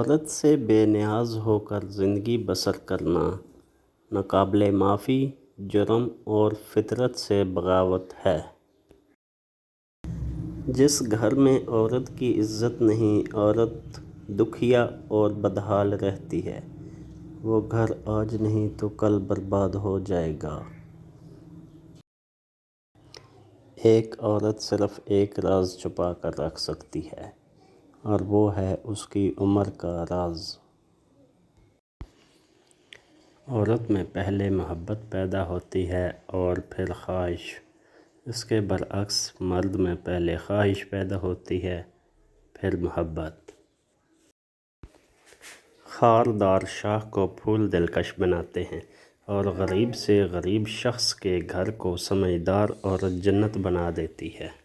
عورت سے بے نیاز ہو کر زندگی بسر کرنا ناقابل معافی جرم اور فطرت سے بغاوت ہے۔ جس گھر میں عورت کی عزت نہیں، عورت دکھیا اور بدحال رہتی ہے، وہ گھر آج نہیں تو کل برباد ہو جائے گا۔ ایک عورت صرف ایک راز چھپا کر رکھ سکتی ہے اور وہ ہے اس کی عمر کا راز۔ عورت میں پہلے محبت پیدا ہوتی ہے اور پھر خواہش، اس کے برعکس مرد میں پہلے خواہش پیدا ہوتی ہے پھر محبت۔ خاردار شاخ کو پھول دلکش بناتے ہیں اور غریب سے غریب شخص کے گھر کو سمجھدار عورت جنت بنا دیتی ہے۔